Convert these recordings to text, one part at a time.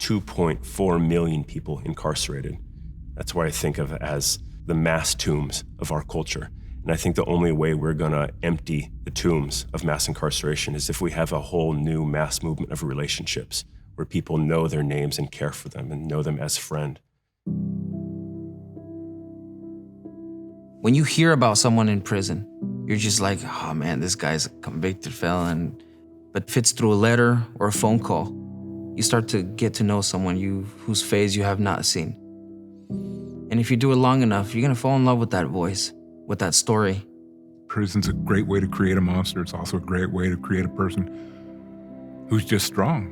2.4 million people incarcerated. That's what I think of as the mass tombs of our culture. And I think the only way we're gonna empty the tombs of mass incarceration is if we have a whole new mass movement of relationships where people know their names and care for them and know them as friend. When you hear about someone in prison, you're just like, oh man, this guy's a convicted felon. But if it's through a letter or a phone call, you start to get to know someone whose face you have not seen. And if you do it long enough, you're gonna fall in love with that voice, with that story. Prison's a great way to create a monster. It's also a great way to create a person who's just strong.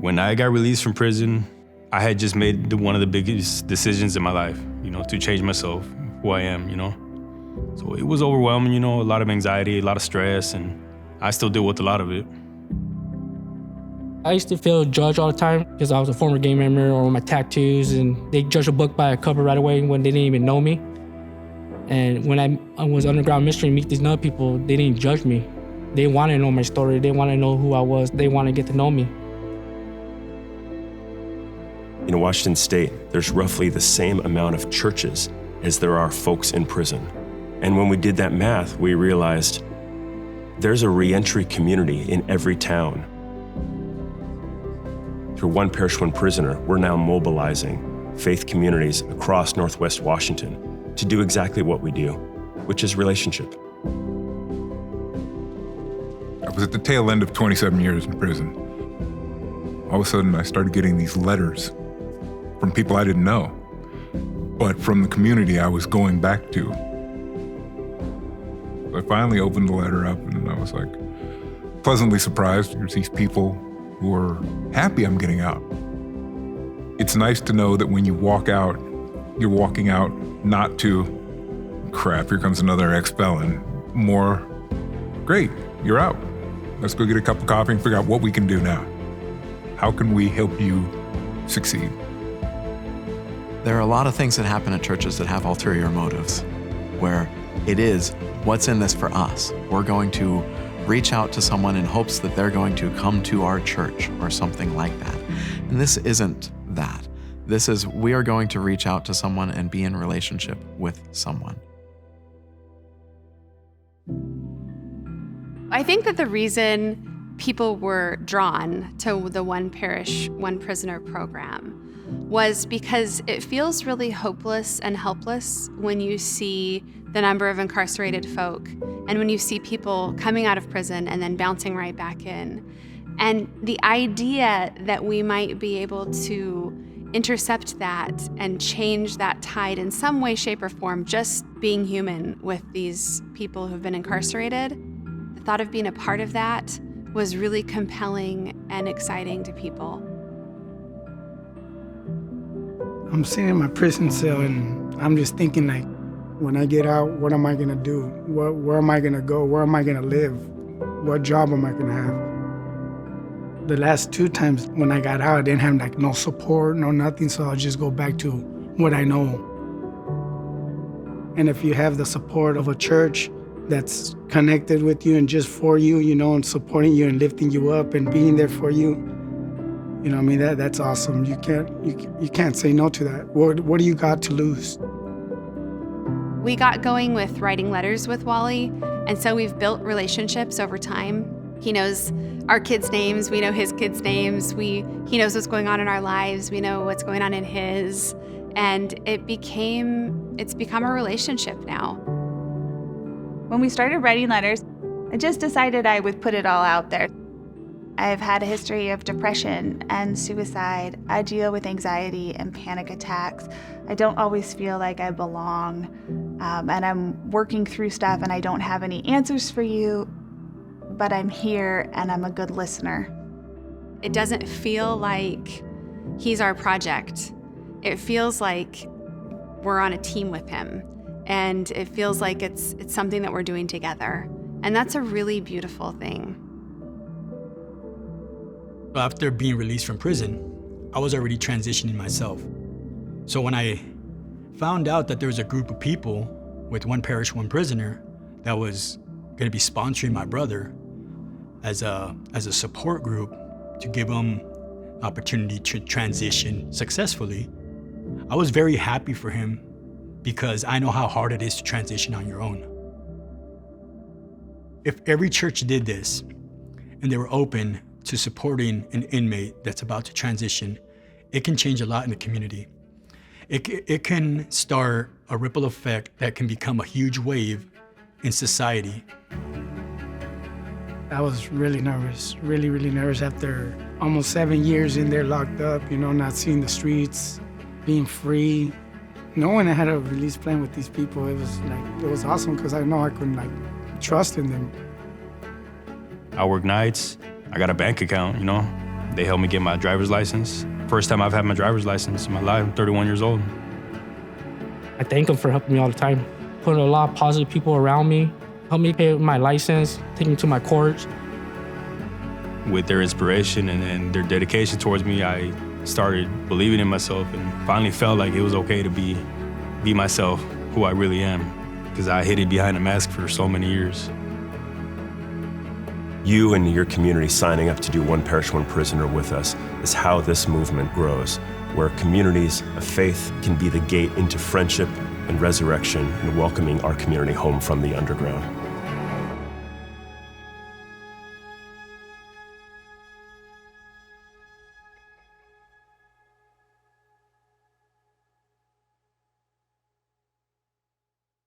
When I got released from prison, I had just made one of the biggest decisions in my life, to change myself, who I am, So it was overwhelming, a lot of anxiety, a lot of stress, and I still deal with a lot of it. I used to feel judged all the time because I was a former gang member or my tattoos, and they judge a book by a cover right away when they didn't even know me. And when I was underground mystery and meet these other people, they didn't judge me. They wanted to know my story. They wanted to know who I was. They wanted to get to know me. In Washington State, there's roughly the same amount of churches as there are folks in prison. And when we did that math, we realized there's a reentry community in every town. Through One Parish, One Prisoner, we're now mobilizing faith communities across Northwest Washington to do exactly what we do, which is relationship. I was at the tail end of 27 years in prison. All of a sudden, I started getting these letters from people I didn't know, but from the community I was going back to. So I finally opened the letter up and I was like pleasantly surprised. There's these people who are happy I'm getting out. It's nice to know that when you walk out, you're walking out not to, crap, here comes another ex-felon, more, great, you're out. Let's go get a cup of coffee and figure out what we can do now. How can we help you succeed? There are a lot of things that happen at churches that have ulterior motives, where it is, what's in this for us? We're going to reach out to someone in hopes that they're going to come to our church or something like that. And this isn't that. This is, we are going to reach out to someone and be in relationship with someone. I think that the reason people were drawn to the One Parish, One Prisoner program was because it feels really hopeless and helpless when you see the number of incarcerated folk and when you see people coming out of prison and then bouncing right back in. And the idea that we might be able to intercept that and change that tide in some way, shape, or form, just being human with these people who've been incarcerated, the thought of being a part of that was really compelling and exciting to people. I'm sitting in my prison cell and I'm just thinking, like, when I get out, what am I gonna do? Where am I gonna go? Where am I gonna live? What job am I gonna have? The last 2 times when I got out, I didn't have like no support, no nothing, so I'll just go back to what I know. And if you have the support of a church that's connected with you and just for you, and supporting you and lifting you up and being there for you, that's awesome. You can't say no to that. What do you got to lose? We got going with writing letters with Wally, and so we've built relationships over time. He knows our kids' names, we know his kids' names, he knows what's going on in our lives, we know what's going on in his, and it's become a relationship now. When we started writing letters, I just decided I would put it all out there. I've had a history of depression and suicide. I deal with anxiety and panic attacks. I don't always feel like I belong, and I'm working through stuff and I don't have any answers for you, but I'm here and I'm a good listener. It doesn't feel like he's our project. It feels like we're on a team with him, and it feels like it's something that we're doing together, and that's a really beautiful thing. After being released from prison, I was already transitioning myself. So when I found out that there was a group of people with One Parish, One Prisoner that was going to be sponsoring my brother as a support group, to give them opportunity to transition successfully. I was very happy for him because I know how hard it is to transition on your own. If every church did this and they were open to supporting an inmate that's about to transition, it can change a lot in the community. It can start a ripple effect that can become a huge wave in society. I was really nervous, really nervous after almost 7 years in there locked up, not seeing the streets, being free. Knowing I had a release plan with these people, it was awesome because I know I could trust in them. I work nights. I got a bank account, They helped me get my driver's license. First time I've had my driver's license in my life. I'm 31 years old. I thank them for helping me all the time, putting a lot of positive people around me, helped me pay my license, taking me to my courts. With their inspiration and their dedication towards me, I started believing in myself and finally felt like it was okay to be myself, who I really am, because I hid it behind a mask for so many years. You and your community signing up to do One Parish, One Prisoner with us is how this movement grows, where communities of faith can be the gate into friendship and resurrection and welcoming our community home from the underground.